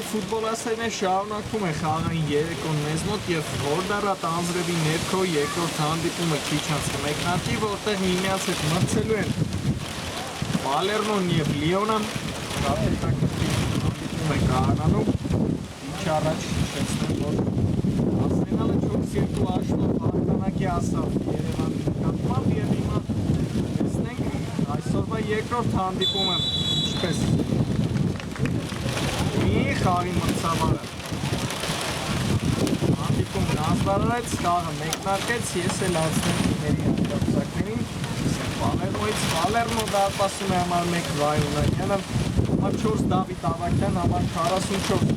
Ֆուտբոլասերն շարունակում է խաղային երեկոն մեզ մոտ եւ Հորդառատ անձրևի ներքո երկրորդ հանդիպումը քիչ անց կմեկնարկի, որտեղ միմյանց հետ մրցելու են Պալերմոն եւ Լիոնը։ Շատ հետաքրքիր հանդիպում է կայանալու։ Ինչ առաջ հիշեցնեմ, որ Արսենալը 4-2 աշնորհ հաղթանակի հասավ Երևանի նկատմամբ եւ հիմա տեսնենք այսօրվա երկրորդ հանդիպումը ինչպես խաղի մրցավարը հանդիպումն անձնարարեց, խաղը մեկնարկեց, ես էլ անցնեմ իների հանդիպակցակներին Պալերմո դարպասում է համար 1 Վայունակյանը, համար 4 Դավիթ Ավակյան, համար 44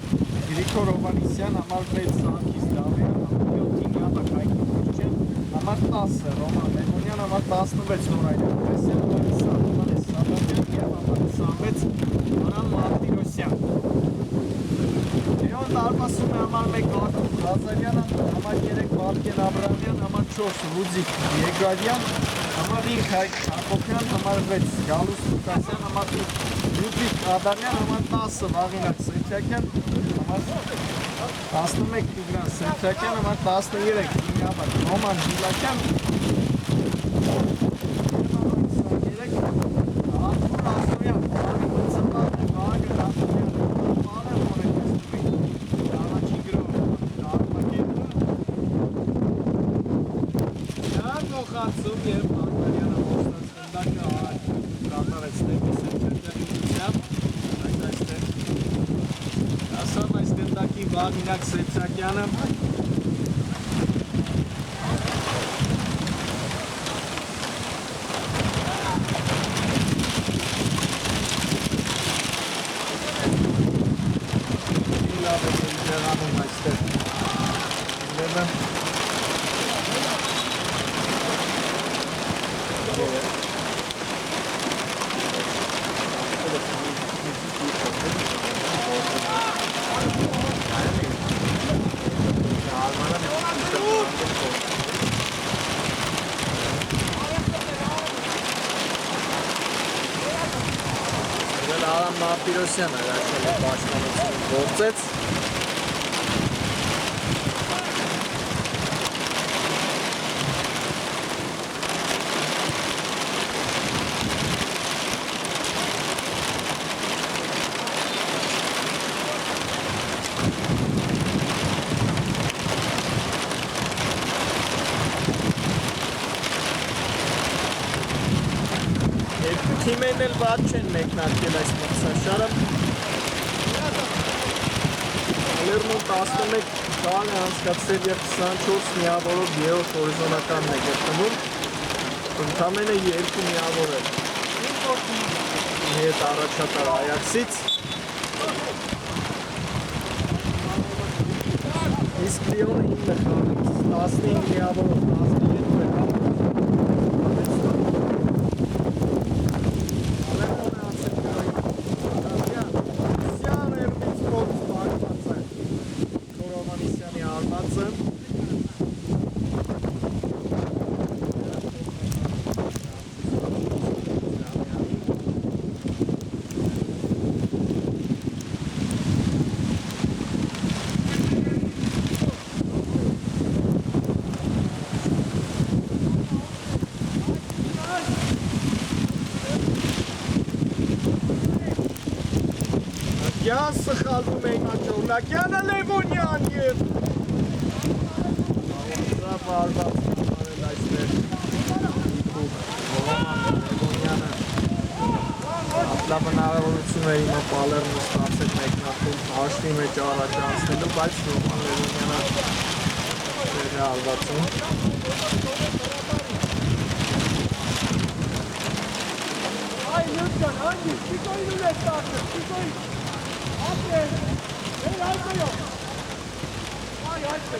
Գրիգոր Հովհաննիսյան, համար 6 Սարգիս Դավեյան, համար 7 Նիաբակ Հայկ Քոչյան, համար 10 Ռոման Լևոնյան, համար 16 Նորայր Պետրոսյան, համար 20 Սաբանյան և համար 26 Մարան Մարտիրոսյան։ Դարպասում է համար 1 Արտուր Ղազարյանը, համար 3 Վարդգեն Աբրահամյան, համար 4 Լուձիկ Եգարյան, համար 5 Հայկ Հակոբյան, համար 6 Գալուս Լուկասյան, համար 8 Լյուդվիգ Ադամյան, համար 10 Վաղինակ Սեթրակյան, համար 11 Տիգրան Սեթրակյան, համար 13 Նիաբակ Ռոման Ժիլակյան, Վաղինակ Սեթրակյանը լավ է դերանում այստեղ Մարտիրոսյանը հրաշալի պաշտպանություն գործեց Թիմերն էլ վատ չեն մեկնարկել այս մրցաշարը։ Պալերմոն 11 խաղ է անցկացրել և 24 միավորով երրորդ հորիզոնականն է գտնվում։ Ընդամենը 2 միավոր է հետ առաջատար Այաքսից։ Իսկ Լիոնը 9 խաղից 15 միավորով 12 է Սխալվում էին Աջողնակյանը Լևոնյան և Սա բարված արել այստեղ Լևոնյանը լավ հնարավորություն է հիմա Պալերմը ստացել մեկնարկում հաշվի մեջ առաջ անցնելու, բայց Ռոման Լևոնյանը դեր է արվածում Ay lütfen hangi? Çiko'yu startı. Çiko'yu. Aferin. Hey harika yok. Ay harika.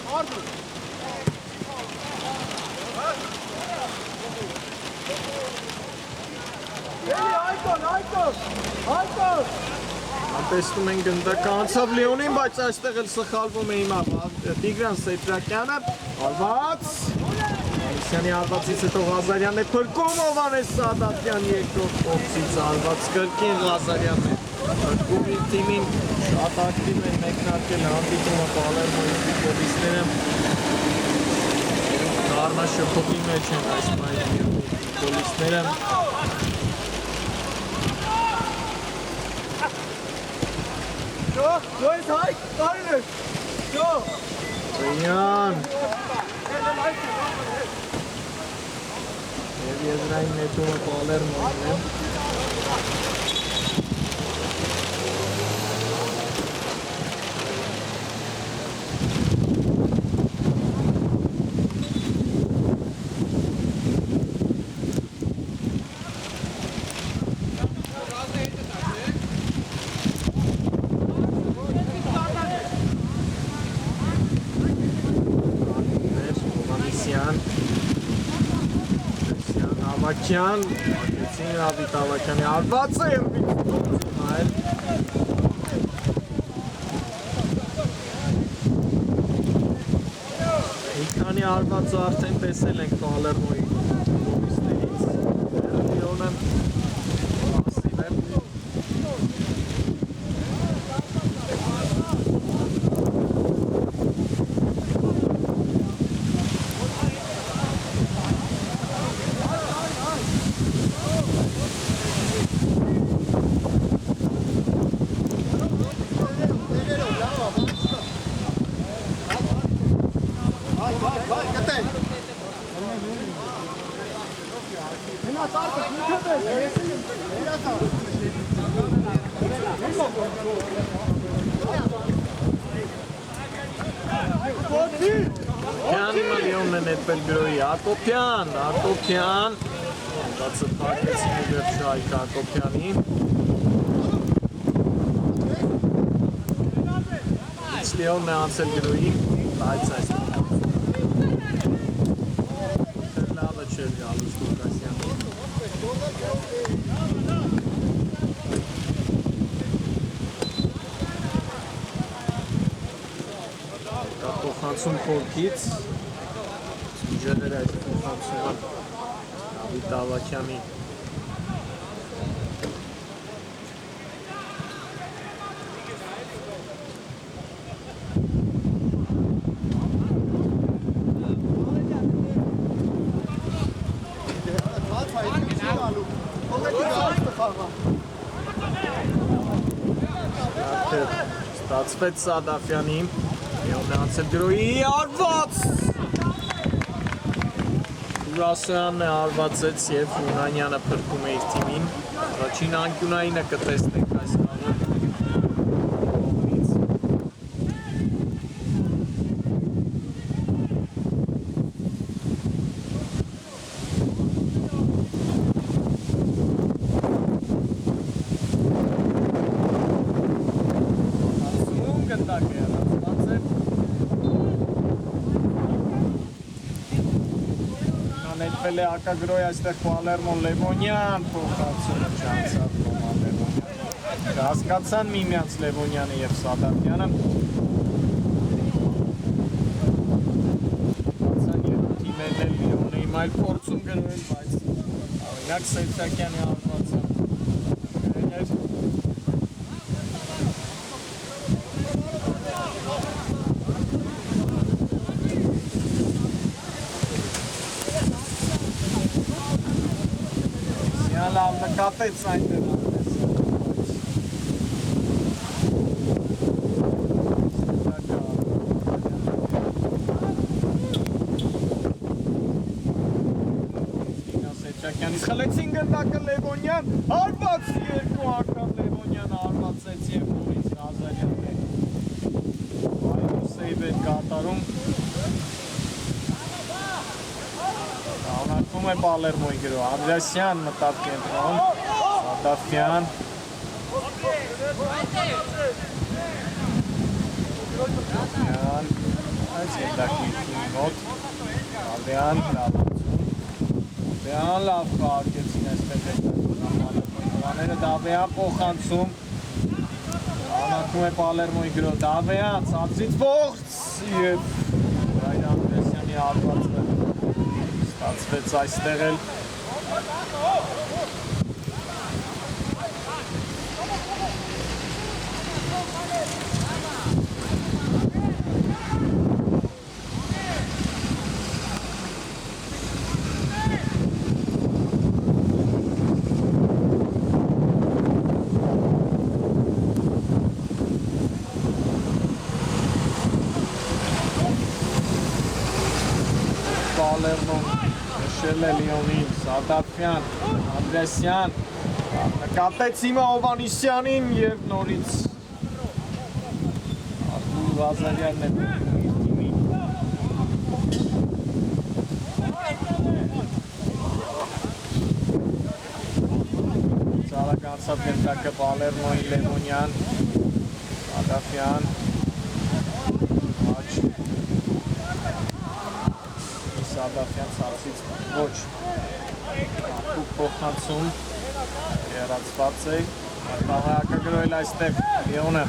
Pardon. Hey Aykon. Տեսնում են գնդակը անցավ Լեոնին, բայց այստեղ էլ սխալվում է հիմա Տիգրան Սետրակյանը արված Սյանի արվածից հետո Ղազարյանն է փրկում Հովհաննես Սադատյան երկրորդ փորձից արված կրկին Ղազարյանն է փրկում իր թիմին շատ ակտիվ են մեկնարկել հանդիպումը Պալերմոյի ֆուտբոլիստները Կարմաշփոթի մեջ են այս պայմանի ֆուտբոլիստները So ist Haik. Deine. So. Yan Եզրային նետումը Պալերմոյին է Ավակյան, ակեցին Ռավիտ Ավակյանի արված է հայր Մի քանի արվածը արդեն տեսել ենք Պալերմոյի ֆուտբոլիստներից Լեոնը պասիվ է Հյանիմը Լեոնն է նետվել գրոյի Ակոպյան բացը պարկեցին ու վերջ Հայկ Ակոպյանի Լեոնն է անցել գրոյի բայց այս լավը չեր գալուս Կուկասյան Փոխանցում խորքից ջերեր այդ փոխանցումը Ռավիտ Ավակյանի Ստացվեց Սադաֆյանի Լեոնն է անցել գրոյի արված Ուրասյանն է արվածեց և Հունանյանը փրկում է իր թիմին առաջին անկյունայինը կտեսնենք այս խաղը Նետվել է ակագրոյ այստեղ Պալերմոն Լևոնյան փոխանցումը չանցավ Ռոման Լևոնյան հասկացան միմյանց Լևոնյանը և Սադատյանը հասկացան երկու թիմերն էլ Լեոնը հիմա այլ փորձում գրվել բայց օրինակ Սեյթակյանի արվածը գրել լավ նկատեց այնտեղ Ավակյանից խլեցին գնդակը Լևոնյան, հարված երկու անգամ Լևոնյանը հարվածեց և նորից Ղազարյանն է այդու սեյվ էր կատարում Աղնակվում է Պալերմոյի գրո, Անդրասյան մտավ կենտրոն, Սադավյան այս ենդակի մոտ, Ալդեան Դավեան լավ կարգեցին այսպես Պալերմոյի Դավեան փոխանցում Աղնակվում է Պալերմոյի գրո, Դավեան ծածից ողց և Ռայն Անդրեսյանի հարվածը ստացվեց այստեղ էլ Պալերմոն նշել է Լիոնին, Սադավյան, Անդրեսյան, նկատեց հիմա Հովանիսյանին և նորից Արտուր Ղազարյանն է թիմին Ծարակ անցավ գնդակը Պալերմոյի Լևոնյան, Սադավյան, Աչ Սադավյան ծածից ոչ ակուկ փոխանցում երացված է արտահայակը գրոյել այստեղ Լիոնը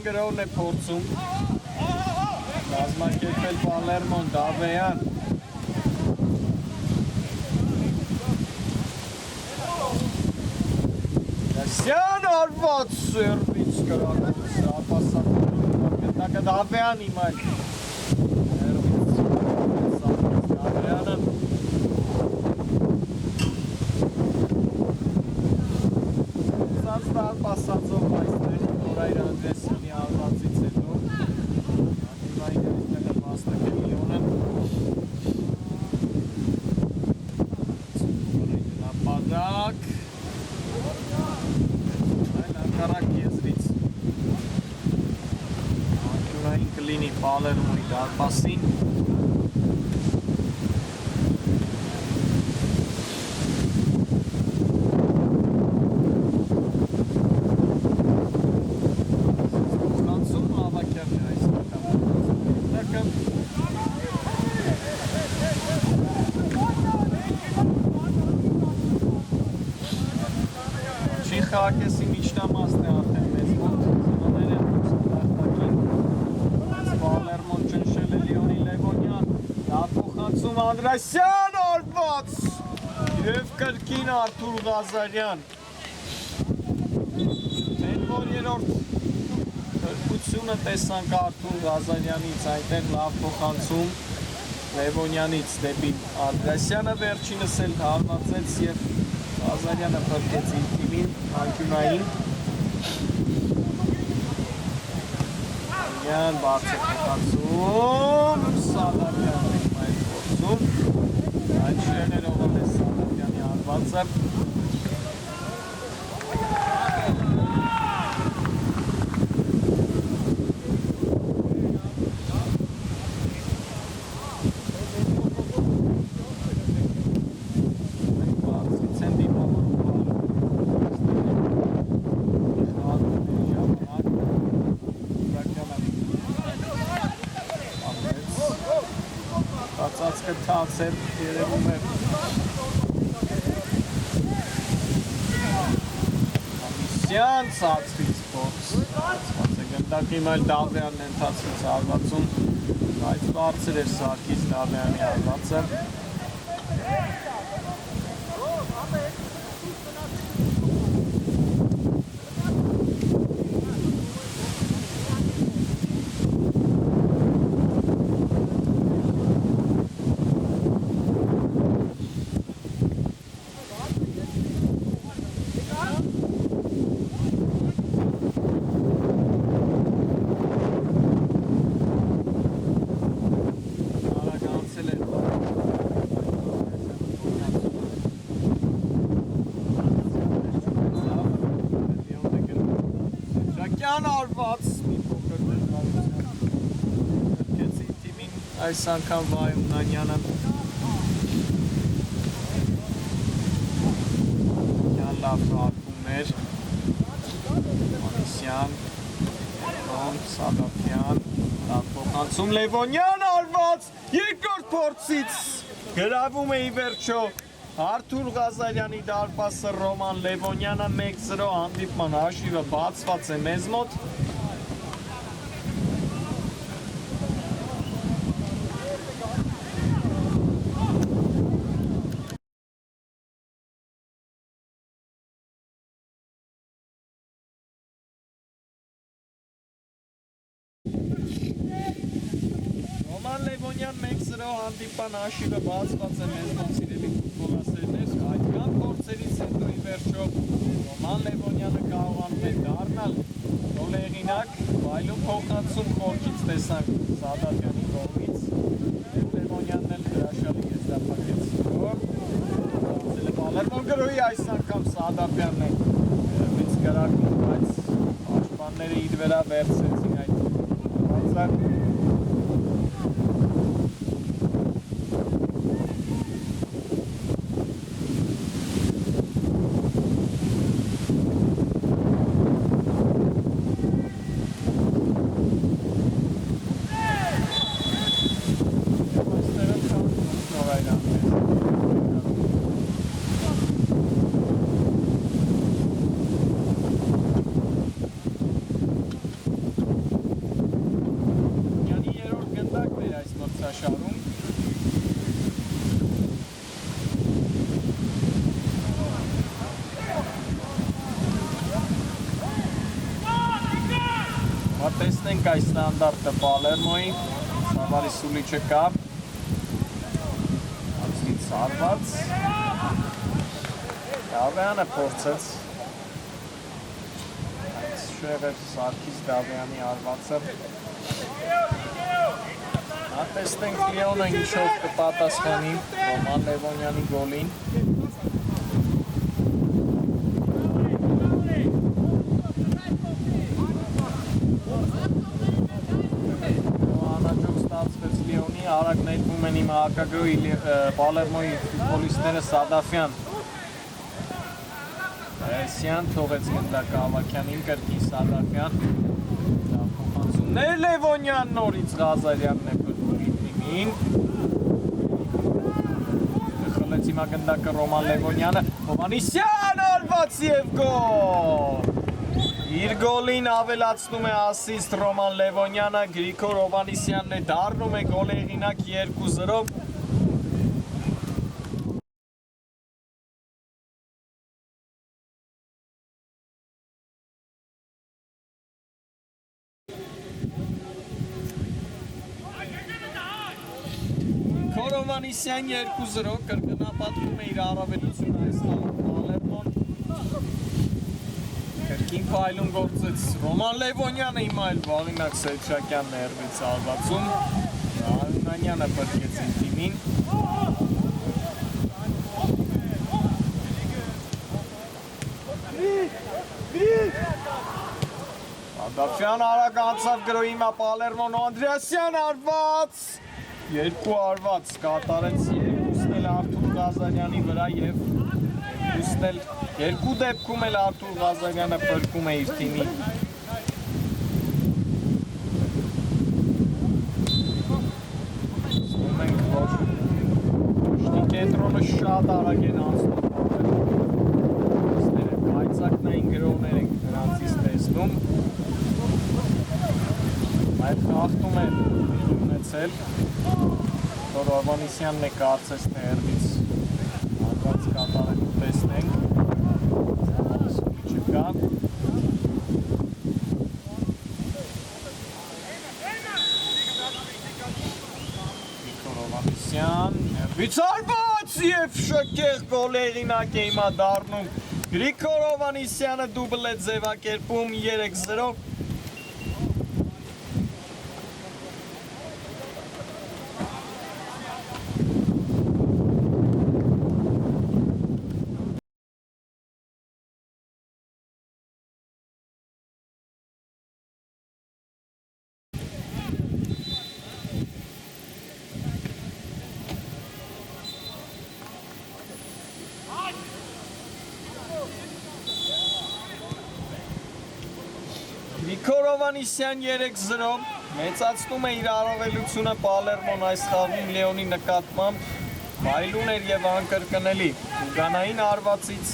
գրոն է փորձում Կազմակերպել Պալերմոն, Դավեան Դասյան արված սերվից կրակուց ապասապում գնդակը Դավեան իմ այլ Դավեանը Սանստան պասացով այստեղ Նորայր Անդրեսյանի արվածից հետո Ակիմայիներից տեղը վաստակ է Լիոնը Նապադակ Այլ անկարակ եզրից Անկյունային կլինի Պալերմոյի դարպասին Խաղակեսի միջնամասն է արդեն մեզ մոտ, զնոներ են ուսատարտակին, Պալերմոն ճնշել է Լիոնի Լևոնյան, դա փոխանցում Անդրասյան արված և կրկին Արտուր Ղազարյան, մենք որ երորդ կրկությունը տեսանք Արտուր Ղազարյանից, այնտեղ լավ փոխանցում Լևոնյանից դեպի Անդրասյանը վերջինս էլ հարվածեց և Ղազարյանը փրկեց իր թիմին, անկյունային Ան բարձր փոխանցում Սադավյանն է այդ փորձում այդ շերներով է Սադավյանի հարվածը Ծածկը թաց է երևում է Ամիսյան ծածկից փոքս ծածված է գնդակի մայլ Դավյանն է ընթացվից արվածում բայց բարձր էր Սարգիս Դավյանի արվածը արված մի փոքր դժվարությամբ կեցի թիմին այս անգամ Վայում Նանյանը Նյան լավ հարկում էր Մանիսյան Սադապյան լավ փոխանցում Լևոնյան արված երկրորդ փորձից գրավում է ի վերջո Արթուր Ղազարյանի դարպասը Ռոման Լևոնյանը 1-0 հանդիպման հաշիվը բացված է մեզ մոտ Ռոման Լևոնյան 1-0 հանդիպման հաշիվը բացված է մեզ մոտ սիրելի ֆուտբոլասերներ այդքան փորձերից հետո ի վերջո Ռոման Լևոնյանը կարողանում է դառնալ գոլեղինակ վայլում փոխանցում խորքից տեսանք Սադապյանի կողմից Լևոնյանն էլ հրաշալի եզրափակեց Պալերմոն գրոհի այս անգամ Սադապյանն է մեծ գրակում բայց պաշտպանները իր վրա վերցրեցին այդ բացար տեսնենք այս ստանդարտը Պալերմոյի Սավարի Սուլիչը կա Ացրից արված Դավյանը փորձեց այս շեղեր Սարգիս Դավյանի արվածը տեսնենք Լիոնը ինչով կպատասխանի Ռոման Լևոնյանի գոլին Արագ ներվում են իմ հակագրոհի Պալերմոյի ֆուտբոլիստները Սադաֆյան Այսյան թողեց գնդակը Ավակյանին կրկին Սադաֆյան փոխանցումներ Լևոնյան նորից Ղազարյանն է փրկում իր թիմին խլեց հիմա գնդակը Ռոման Լևոնյանը Հովանիսյան արված և գոլ Իր գոլին ավելացնում է ասիստ Ռոման Լևոնյանը, Գրիգոր Հովանիսյանն է դառնում է գոլեղինակ 2-0 Գրիգոր Հովանիսյան 2-0 կրկնապատկում է իր առավելությունը այս Պալերմոն Կրկին փայլում գործեց Ռոման Լևոնյանը հիմա էլ Վաղինակ Սեյչակյանն է հերվեց արվածում Արունանյանը պրկեց իր թիմին Սադաֆյան արագ անցավ գրոհի հիմա Պալերմոն Անդրեասյան արված երկու արված կատարեց երկուսն էլ Արթուր Ղազարյանի վրա և երկու դեպքում էլ Արթուր Ղազարյանը պրկում է իր թիմի Սում ենք, որ շատ արագ են անցնում կայծակնային գրողներ ենք նրանցից տեսնում այդ խաղթում է ունեցել որ Ավանիսյանն է կարծես ներվից հատված կատարել ու տեսնենք չկա Վիցարված և շքեղ գոլերինակ է հիմա դառնում Գրիգոր Հովհաննիսյանը դուբլ է ձևակերպում 3-0 Գրիգոր Հովհաննիսյան 3-0 մեծացնում է իր առավելությունը Պալերմոն այս խաղում Լեոնի նկատմամբ վայելուն էր և անկրկնելի ուգանային արվածից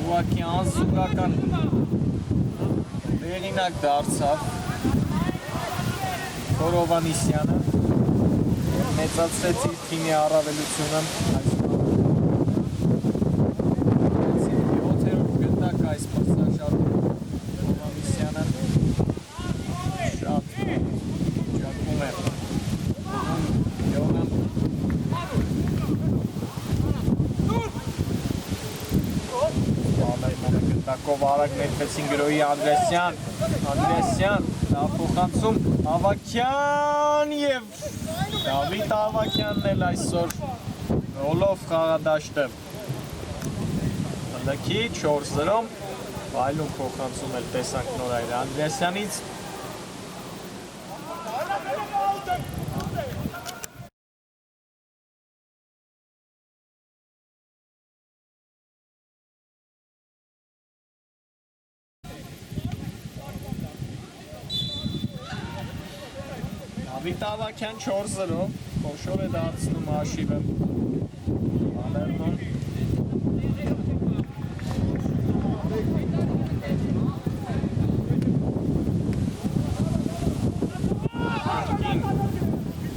ուղղակի անզուգական տեղինակ դարձավ Գրիգոր Հովհաննիսյանը մեծացրեց իր թիմի առավելությունը այս խաղում 7-րդ գնդակ այս մրցաշարում Տակով արագ ներկեցին գրոյի Անդրեսյան, դա փոխանցում Ավակյան և Դավիթ Ավակյանն էլ այսօր ռոլով խաղադաշտը Բլքի 4-0 վայլում փոխանցում էլ տեսանք նոր այր Անդրեսյանից Դավիթ Ավակյան 4-0 խոշոր է դարձնում հաշիվը Պալերմոն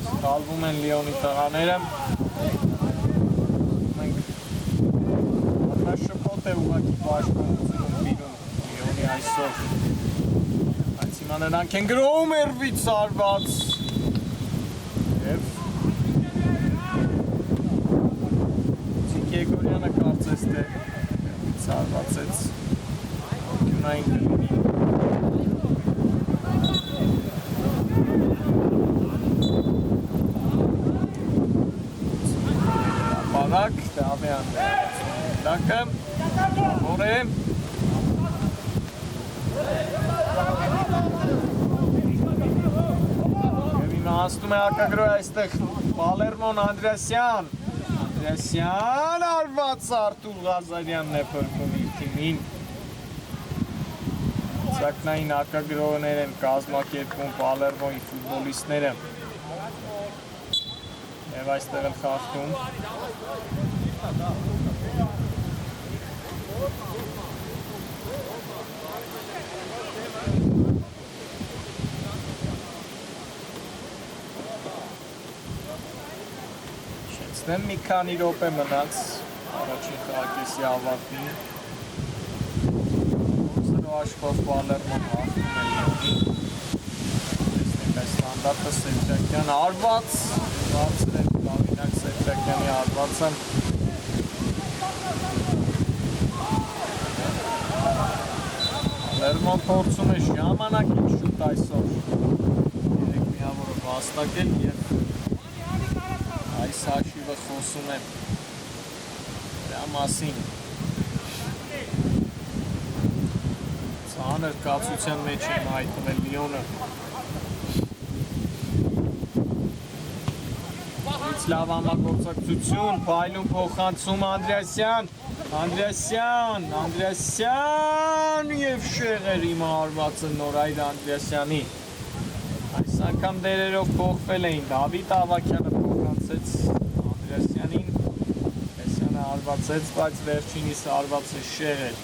Սխալվում են Լիոնի տղաները Առնաշփոթ է ուղղակի պաշտպանությունում տիրում Լիոնի այսօր Այս հիմա նրանք են գրոհում Էրվից արված Գեգորյանը կարծես թե ցարվածեց յունային կլինի Ապարակ Դավյանն է դակը որ է և հիմա հասնում է արկագրոյ այստեղ Պալերմոն Անդրեսյան Անդրեսյան արված Արտուր Ղազարյանն է փրկում իր թիմին Ցակնային արկագրողներ են կազմակերպում Պալերմոյի ֆուտբոլիստները և այստեղ էլ խաղթում Շենցնեմ մի քանի րոպե մնաց առաջին խաղակեսի ավարտին 4-0 աշխով Պալերմոն հաղթում է Լիոնին տեսնենք այս ստանդարտը Սերջակյան արված բարձր է Դավինակ Սերջակյանի արվածը Պալերմոն փորձում է ժամանակին շուտ այսօր երեք միավորը վաստակել և այս հաշիվը խոսում է դրա մասին ծանր կացության մեջ է հայտնվել Լիոնը լավ համագործակցություն փայլուն փոխանցում Անդրեսյան և շեղեր հիմա արվածը նորայր Անդրեսյանի այս անգամ դերերով փոխվել էին Դավիթ Ավակյանը փոխանցեց Անդրեսյանին արվածեց, բայց վերջինիս արվածը շեղ էր։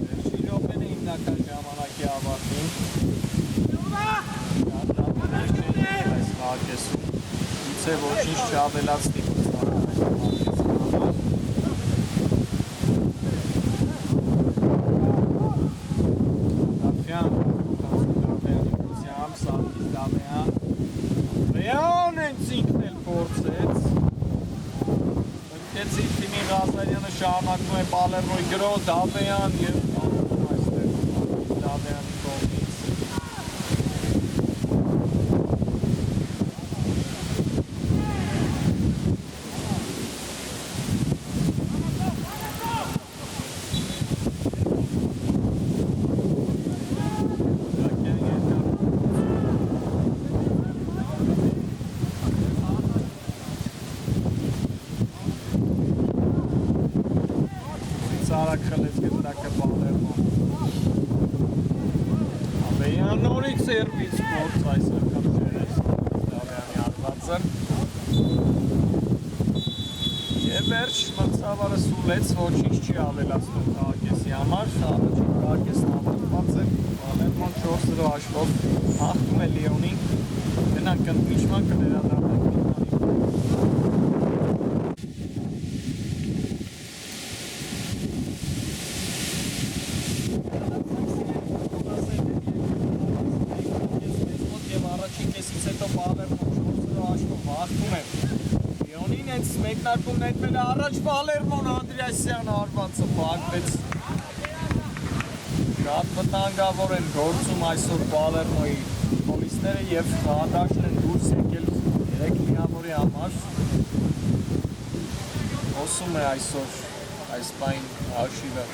Վերջին րոպեն է հիմնական ժամանակի ավարտին։ Այս հարկեսում իցե ոչինչ չավելացնի շարունակում է Պալերմոյի գրո, Դավեյան և այստեղ Դավեյանի կողմից։ Արագ խլեց գնդակը Պալերմո։ Աբեյան նորից սերվից գործ այս անգամ ջերեց Դավեյանի արվածը։ Եվ վերջ մրցավարը սուլեց, ոչինչ չի ավելացնում Կահակեսի համար, առաջին Կահակեսն ավարտված է, Պալերմոն 4-0 հաշվով հաղթում է Լիոնին, գնանք ընդմիջման կվերադառնանք մի քանի մեկնարկում նետվել է առաջ Պալերմոն Անդրեասյան արվածը փակվեց։ Շատ վտանգավոր են գործում այսօր Պալերմոյի պոլիսները և խաղադաշտն են դուրս եկել 3 միավորի համար։ Հոսում է այսօր այս պայն հաշիվը։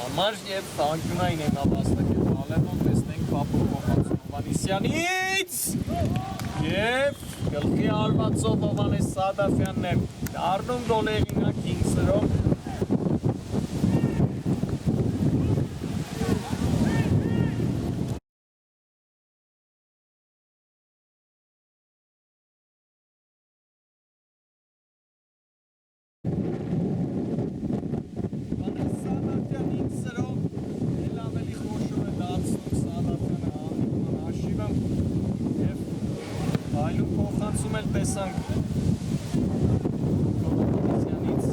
Համար և անկյունային եմավաստակել Պալերմոն տեսնենք պապուր փոխանցում Հովհաննիսյանից և գլխի արվածով Հովհաննես Սադաֆյանն է դառնում գոլերինակ 5-0 փոխանցում էլ տեսանք Հովհաննիսյանից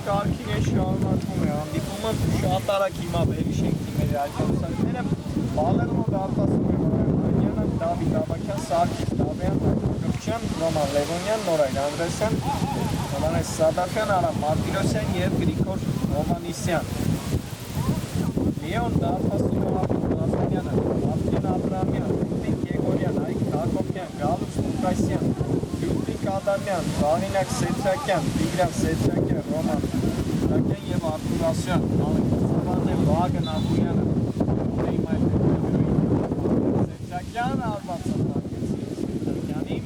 կարգին է շարունակվում է հանդիպումը շատ արագ հիմա վերի շենքի մեր այլքանոսարները Պալերմո դարպասում է Վարդանյանը, Դավիթ Ավագյան, Սարգիս Դավեյան, Կրկչյան, Ռոման Լևոնյան, Նորայր Անդրեսյան, Հովհաննես Սադաֆյան, Արամ Մարտիրոսյան և Գրիգոր Հովհաննիսյան։ Լիոն դարպասում է Վարդանյանը, Մարտին Աբրամյան, Ռուդիկ Եգորյան, Այգ Հակոբյան, Գալուց Մուկասյան, Լյուդվիկ Ադամյան, Վաղինակ Սեթրակյան, Տիգրան Սեթրակյան, Ռոման Սեթրակյան և Արթուր Ասյան, Ալեքսանդրովն է Վագն Աբույանը, Սեթրակյան արվածը տակեցի Սեթրակյանին։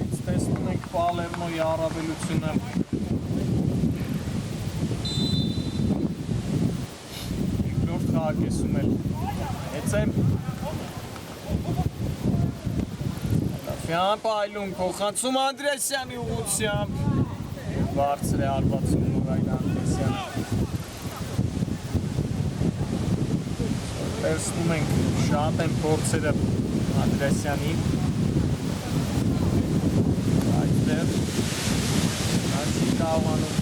Ինձ տեսնում ենք Պալերմոյի առավելությունը։ Ակեսում էլ հեց եմ Սադաֆյան պայլում փոխանցում Անդրեսյանի ուղղությամբ բարձր է արվածում Նորայր Անդրեսյանը տեսնում ենք շատ են փորձերը Անդրեսյանի այստեղ։ Դա չի կարողանում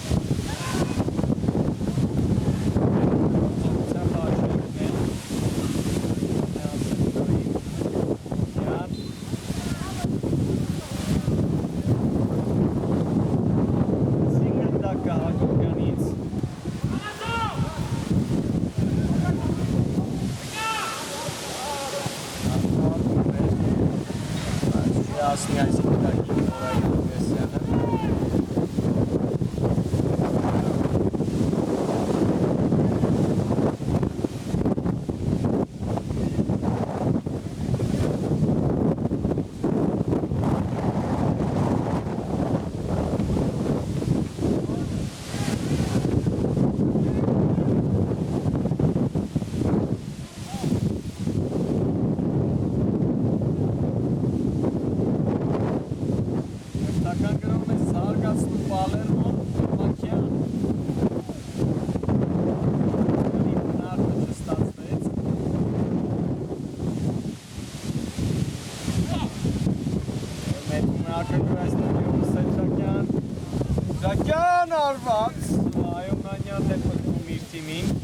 Ջակյան արված, Այոնանյանն է պտվում իր թիմին։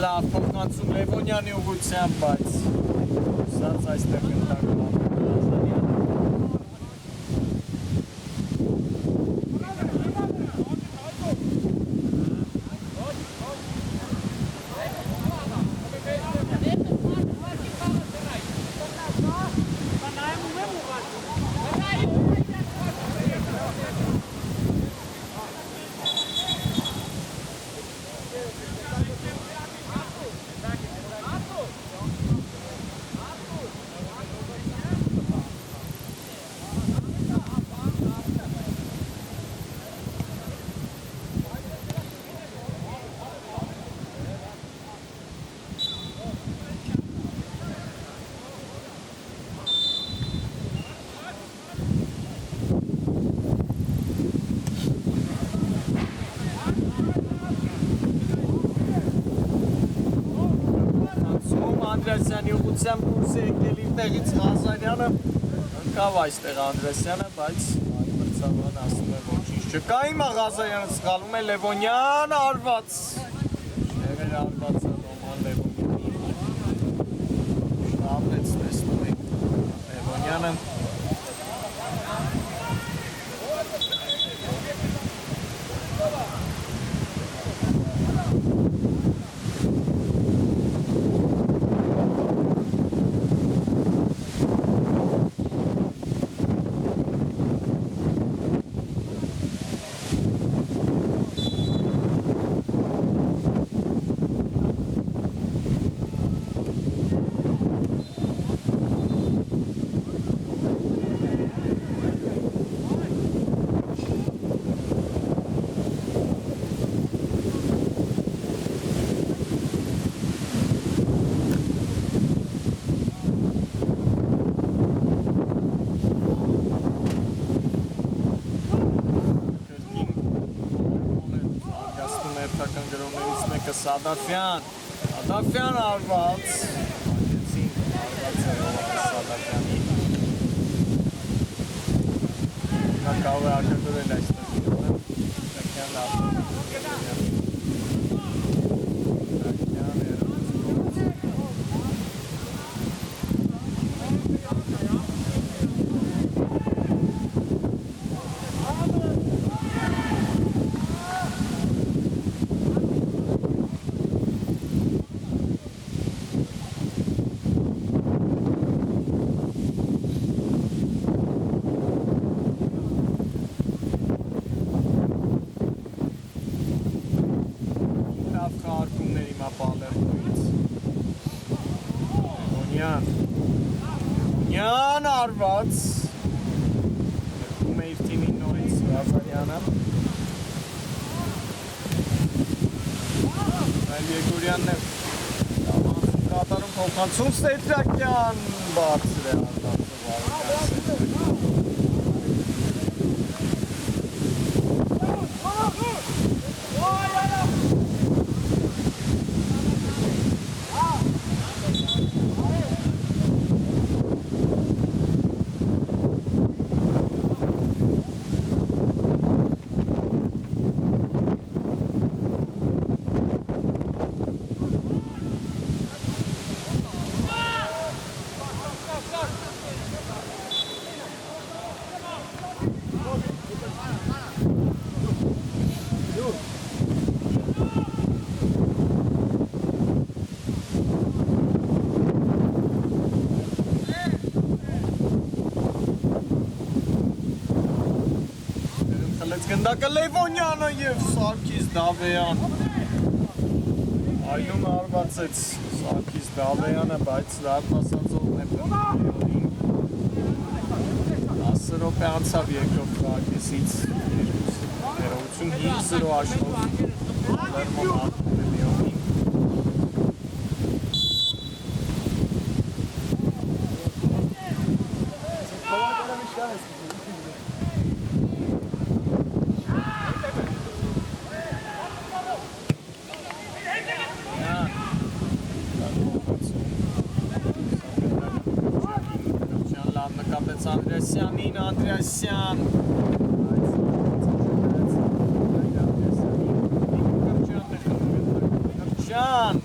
Լավ փոխանցում Լևոնյանի ուղղությամբ, բայց սած այստեղ կնդակում Ազանյանը։ Անդրեսյանի ուղղությամբ դուրս է եկել իր տեղից Ղազարյանը, ընկավ այստեղ Անդրեսյանը, բայց մրցավարն ասում է ոչինչ չկա, հիմա Ղազարյանը սխալվում է, Լևոնյան արված, շեղեր արված է Ռոման Լևոնյանի, շտապեց տեսնում եք Լևոնյանը, Սադաֆյան արված, Սադաֆյանի, նա կարող է արկագրել այստեղ, Ջակյան լավ Լևոնյան արված ներկում է իր թիմին նորից Ղազարյանը Այլ Եգորյանն է կատարում փոխանցում Սեդրակյան բարձր է արտացը Գնդակը Լևոնյանը և Սարգիս Դավեյան այլում արվածեց Սարգիս Դավեյանը, բայց դարպասածողն է պրդիորին 10 ռոպե անցավ երկով կրակեսից ներողություն 5-0 աշխով լերմոն ատում է միովին Անդրեասյանին, Անդրեասյան Կրճան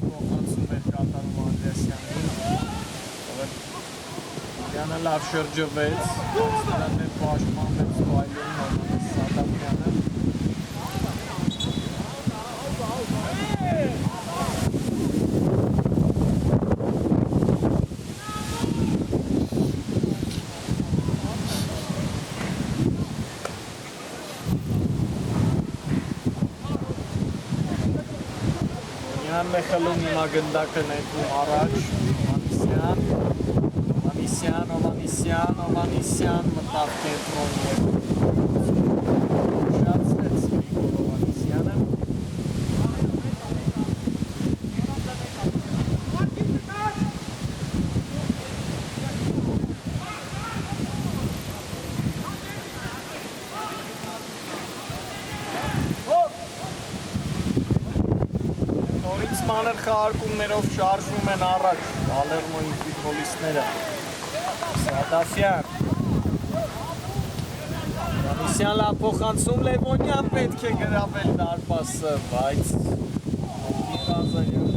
փոխանցում էր կատարում Անդրեասյանին Յանը լավ շրջվեց նրան է պաշտպանվեց վայլում Սադամյանը Մեխելում հիմա գնդակը նետում առաջ Հովանիսյան մտավ կենտրոն և շացնեց Գրիգոր Հովանիսյանը մանր խաղարկումներով շարժվում են առաջ Ալերմոյի ֆուտբոլիստները Սադաֆյան Հովանիսյան լավ փոխանցում Լևոնյան պետք է գրավել դարպասը, բայց Ղազարյանը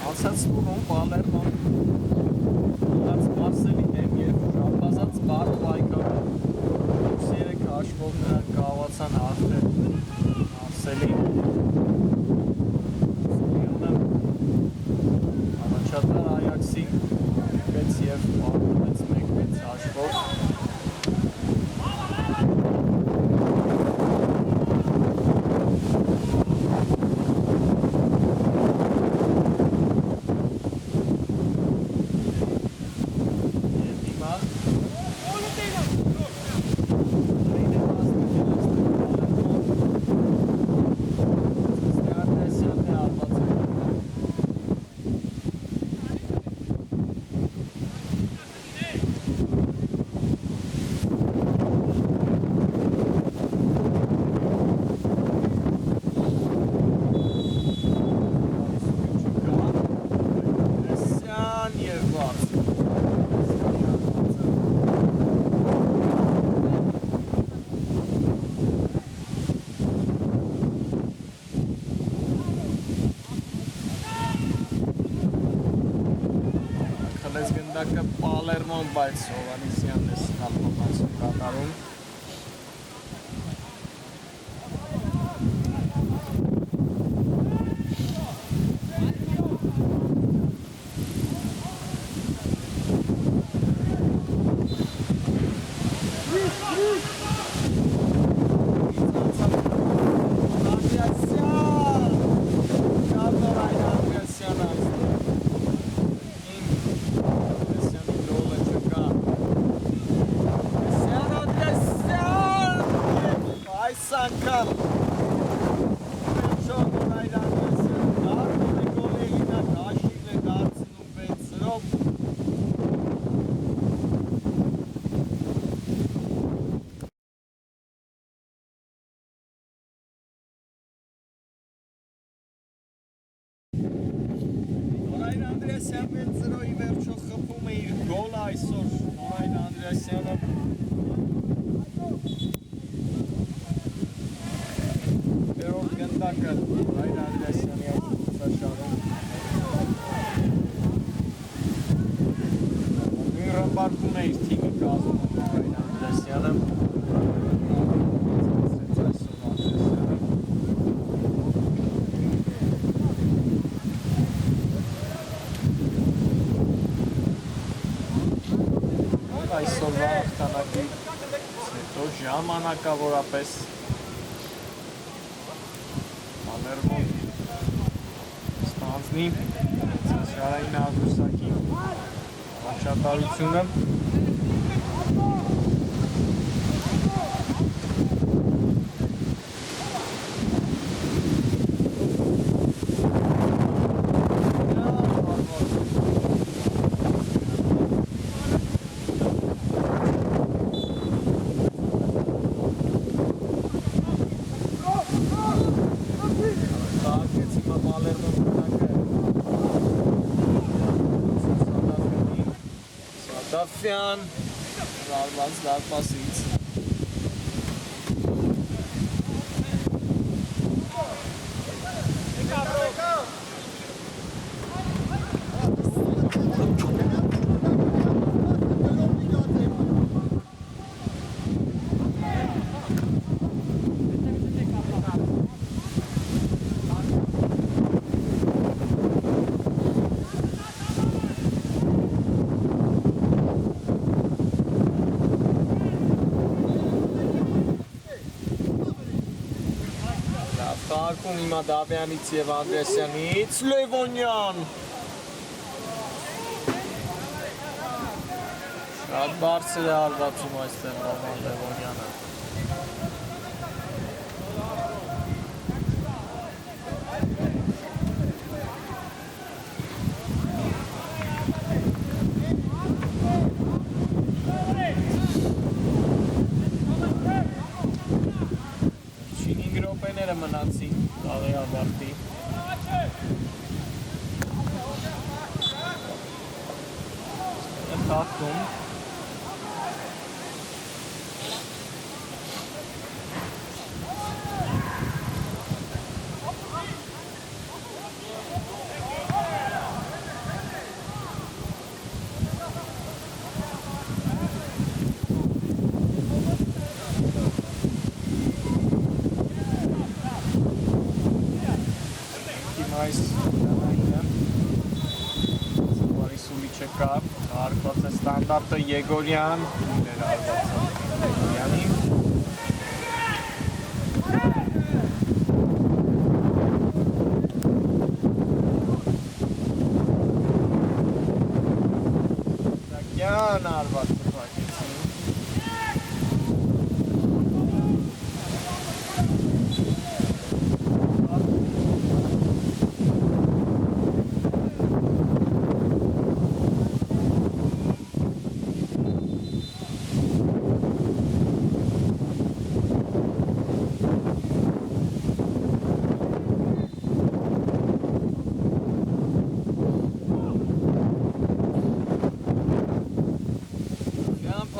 Անցած տուրում Պալերմոն հենց Մարսելի դեմ և շապազած բարը պայքարում յուս 3 հաշվով նրանք կարողացան հաղթել Մարսելի առաջատար Այաքսին 6 և պարտվեց 1-6 հաշվով Խլեց գնդակը Պալերմոն, բայց Հովհաննիսյանն է սխալ փոխանցում կատարում անգամ վերջով Նորայր Անդրեսյան դառնում է գոլեինը, հաշիվ է դարձնում 6-0 Նորայր Անդրեսյան 6-0-ի վերջով խփում է իր գոլը այսօր Նորայր Անդրեսյանը Երորդ գնդակը Նորայր Անդրեսյանի ցաշարում նույն ռմբարկում է իր թիմի կազմում Նորայր Անդրեսյանը այսօրվա հաղթանակից հետո ժամանակավորապես Պալերմոն ստանձնի ցաշարային աղյուսակի առաջատարությունը Դավթյան ռարված դարպասից Խաղարկում հիմա Դավյանից և Անդրեսյանից, Լևոնյան։ Շատ բարձր է արվածում այստեղ Ռոման Լևոնյանը։ Րոպեները մնացին, տաղի ավարտի։ Թաղթում։ Այս նայինը Զվարի Սուլիչը կա, արկված է ստանդարտը Եգորյան, իրեր արկված է Եգորյանի։ Դակյան արված պակեցին։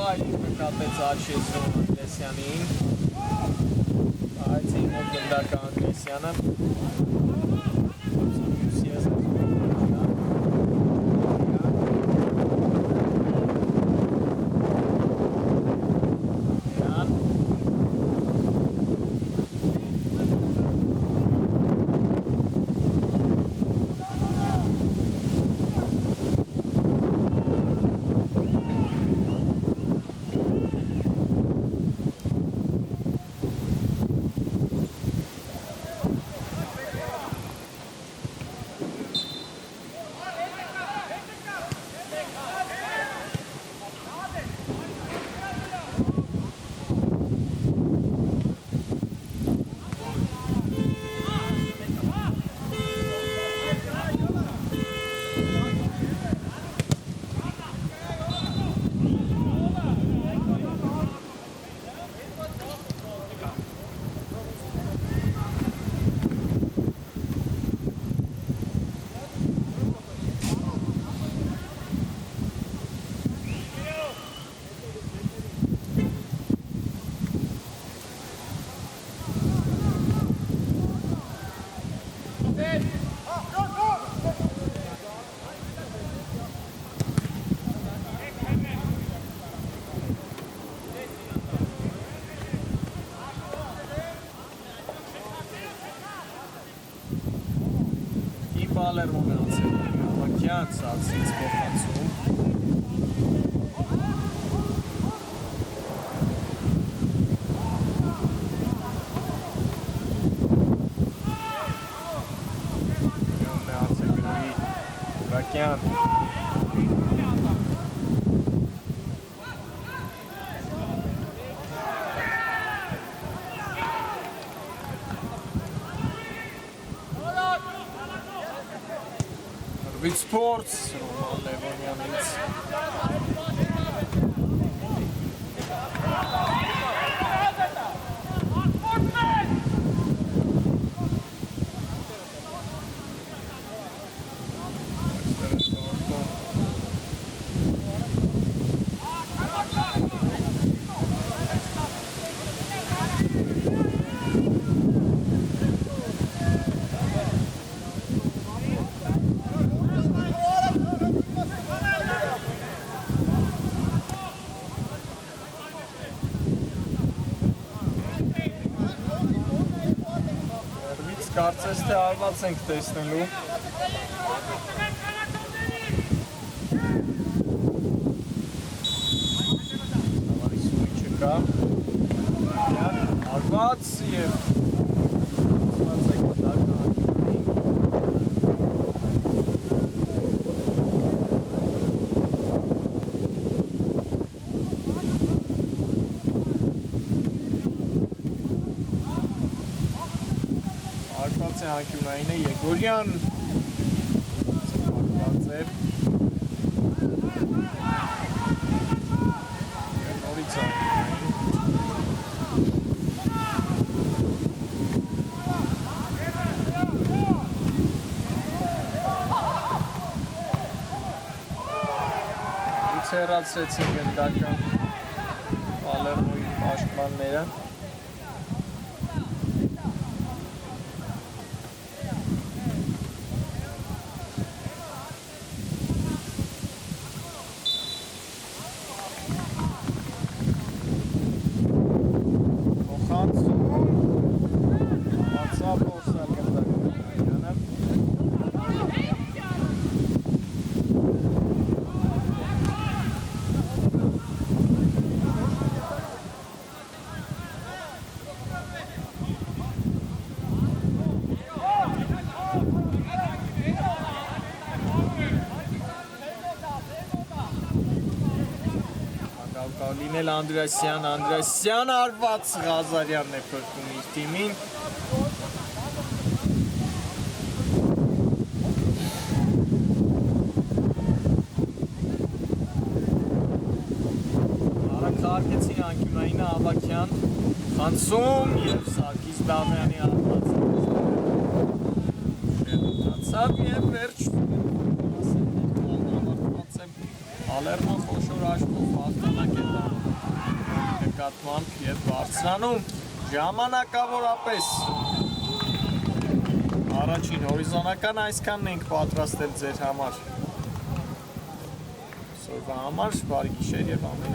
Նկատեց Աշեսյանը Անդրեսյանին, այցի մոտ գնդակը Անդրեսյանը, Պալերմո գնացել, Մակյան սացից փոխանցում։ Յոնն է ացեգրուի, Մակյան։ With Sports, Roman Levonyanից։ Կարծես թե արված ենք տեսնելու։ Սավարի Սուլիչը կա, արված և կապված եք դարկանին։ Արկված է անկյունային է Եգորյան, արկված է նորից անկյունային։ Ից հեռացրեցին գնդական Պալերմոյի պաշտպանները։ Լինել Անդրեասյան արված Ղազարյանն է փրկում իր թիմին։ Արագ խաղարկեցին անկյունայինը Ավակյան, Խանսում և Սարգիս Դամյանի արված շերտացավ և վերջ Պալերմոն խոշոր աշխով հաղթանակ է նկատմամբ և բարձրանում ժամանակավորապես առաջին հորիզոնական այսքանն ենք պատրաստել ձեր համար։ Սովորվա համար բարի գիշեր և ամենայն